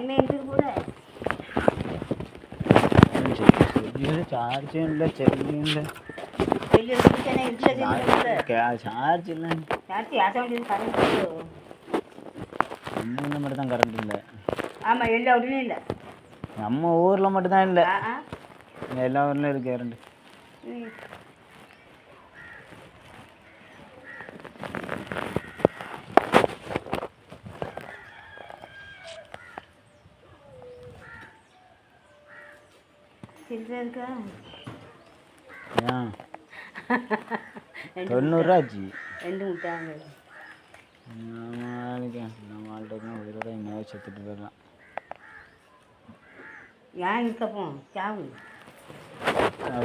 என்ன இருக்குது கூட சார்ஜும் இல்லை செல்லும் இல்லை வெளியே இருக்குன்னு இருக்குல்ல சார்ஜ் இல்லை சார்ஜ் ஆட்ட வேண்டியது கரண்ட் நம்ம மட்டும் தான் கரண்ட் இல்லை. ஆமாம் எல்லா ஊர்லேயும் இல்லை. நம்ம ஊரில் மட்டும்தான் இல்லை, எல்லா ஊர்லேயும் இருக்கு கரண்ட். இருக்கா ஏன் 90 ஆச்சு. 2 முட்டாங்க நம்ம ஆள்கிட்ட உயிரோட இன்னும் செத்துட்டு போயிடலாம். ஏன் இருக்கப்போ சாவு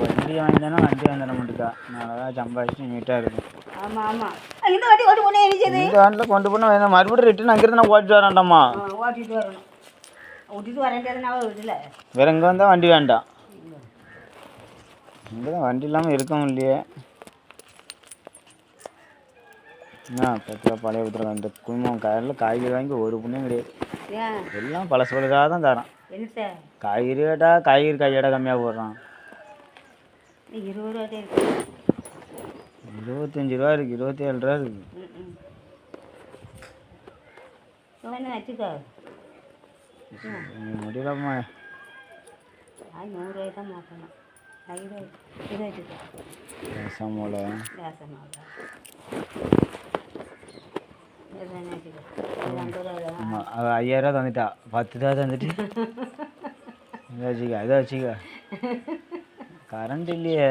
வண்டி வாங்கினா வண்டி வந்துட மாட்டேக்கா. நல்லா சம்பாதிச்சு நீட்டாக இருக்கும். ஆமாம் ஆமாம் இந்த வாட்டி ஓட்டி போனே நினைச்சது இந்த வண்டியில் கொண்டு போனால் மறுபடியும் ரிட்டர்ன் அங்கிருந்து நான் ஓட்டிட்டு வரேன்டாம்மா. ஓட்டிட்டு வரணும். ஓட்டிட்டு வரேன்டாதுனால இல்லை வேறு இங்கே வந்தால் வண்டி வேண்டாம். இங்கே தான் வண்டி இல்லாமல் இருக்கவும் இல்லையே. என்ன 10 ரூபா பழைய ஊற்றுறோம். இந்த குடும்பம் கடையில் காய்கறி வாங்கி ஒரு புண்ணியம் கிடையாது. எல்லாம் பழசு பழசாக தான் தரான். காய்கறி கேட்டால் காய்கறி கையோட கம்மியாக போடுறான். 20 ரூபா இருக்கு, 25 ரூபா இருக்குது, 27 ரூபா இருக்குது. வச்சுக்கோ முடியலம்மா. 100 ரூபாய் தான் மாற்றணும். ரசமோல அவள் 5000 ரூபா தந்துட்டா. 10 ரூபா தந்துட்டு இதை வச்சுக்க இதை வச்சுக்க. கரண்ட் இல்லையே.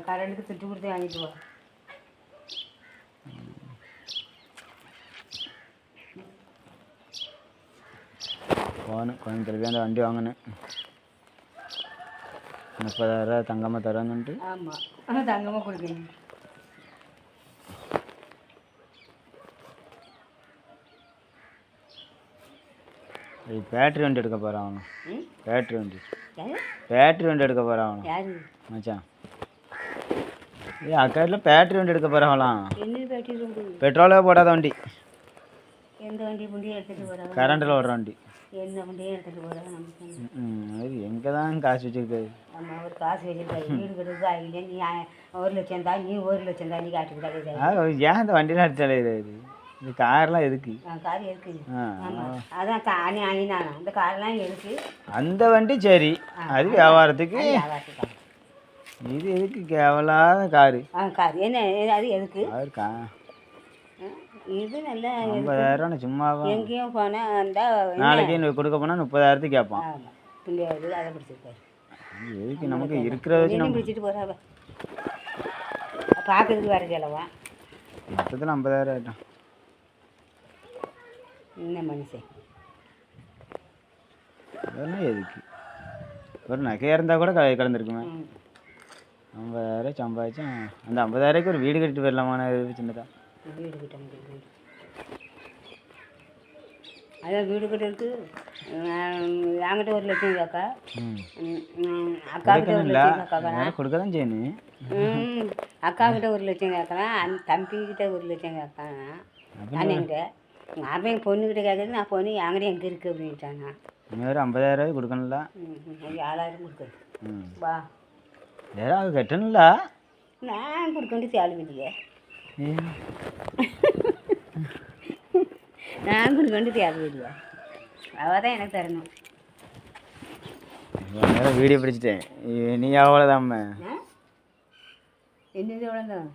கரண்ட்டுக்கு திட்டு கொடுத்து வாங்கிட்டு வா. போகணும் கோயம்புத்தூர் போய் அந்த வண்டி வாங்கினேன். 30,000 ரூபா தங்கமாக தரான்னுட்டு. ஆமாம் தங்கமாக கொடுக்கணும். பேட்ரி வண்டி எடுக்க போகிறான் அவனு. பேட்ரி வண்டி எடுக்க போகிறான் அவனு மச்சான். அக்காட்டில் பேட்ரி வண்டி எடுக்க போகிறாங்களாம். பெட்ரோலே போடாத வண்டி. எந்த வண்டி வண்டியை எடுத்துகிட்டு போகிறாங்க? கரண்டில் ஓடுற வண்டி. என்ன வண்டியை எடுத்துகிட்டு போகிறாங்க? அது எங்கே தான் காசு வச்சுருக்காது. நம்ம ஒரு காசு வச்சுருக்காரு. வீடு கட்டுறது ஆகில நீ 1 லட்சம் தான், நீ 1 லட்சம் தான், நீ காட்டுறது. ஏன் இந்த வண்டிலாம் எடுத்தாலே இது இந்த கார்லாம் எதுக்கு? கார் எதுக்கு? அதான் அணினானா அந்த கார்லாம் எதுக்கு? அந்த வண்டி சரி, அது வியாபாரத்துக்கு. இது எதுக்கு கேவலாத காரு? கார் என்ன அது எதுக்கு? இருக்கா இது நல்லா 50,000 சும்மாவா? எங்கேயும் போனால் நாளைக்கு கொடுக்க போனால் 30,000 கேட்பான். பிள்ளையாரு அதை பிடிச்சிருக்காரு. எதுக்கு நமக்கு இருக்கிறத வச்சு நம்ம பிடிச்சிட்டு போகிறாவ பார்க்கறதுக்கு வேறு செலவா. மொத்தத்தில் 50,000 ஆகிட்டான். என்ன மனுஷன் அதெல்லாம் எதுக்கு? ஒரு நகையாக இருந்தால் கூட கிடந்திருக்குமே. 50,000 சம்பாதிச்சா அந்த 50,000க்கு ஒரு வீடு கட்டிட்டு போயிடலாமான சின்னதாக. வீடு கட்ட முடியும். அதான் வீடு கட்டுறதுக்கு என்கிட்ட 1 லட்சம் கேட்கா. அக்காக்கிட்ட 1 லட்சம் கேட்கலாம். கொடுக்க தான் செய்யணும். அக்காக்கிட்ட 1 லட்சம் கேட்கலாம். அந்த தம்பிக்கிட்ட 1 லட்சம் கேட்கலாம். அண்ணன்கிட்ட அவன் பொண்ணுக்கிட்ட கேட்குறது. நான் பொண்ணு என்கிட்ட எங்கே இருக்குது அப்படின்ட்டானா. இன்னொரு 50,000 கொடுக்கணும்ல. 7,000 கொடுக்குறது. வா யாராவது கட்டணும்ல. நான் கொடுக்க வேண்டிய தேவை இல்லையே. நான் கொடுக்க வேண்டிய தேவை இல்லையா? அவள் தான் எனக்கு தரணும். வீடியோ பிடிச்சிட்டேன். நீ அவ்வளோதான். என்னது எவ்வளோதான்?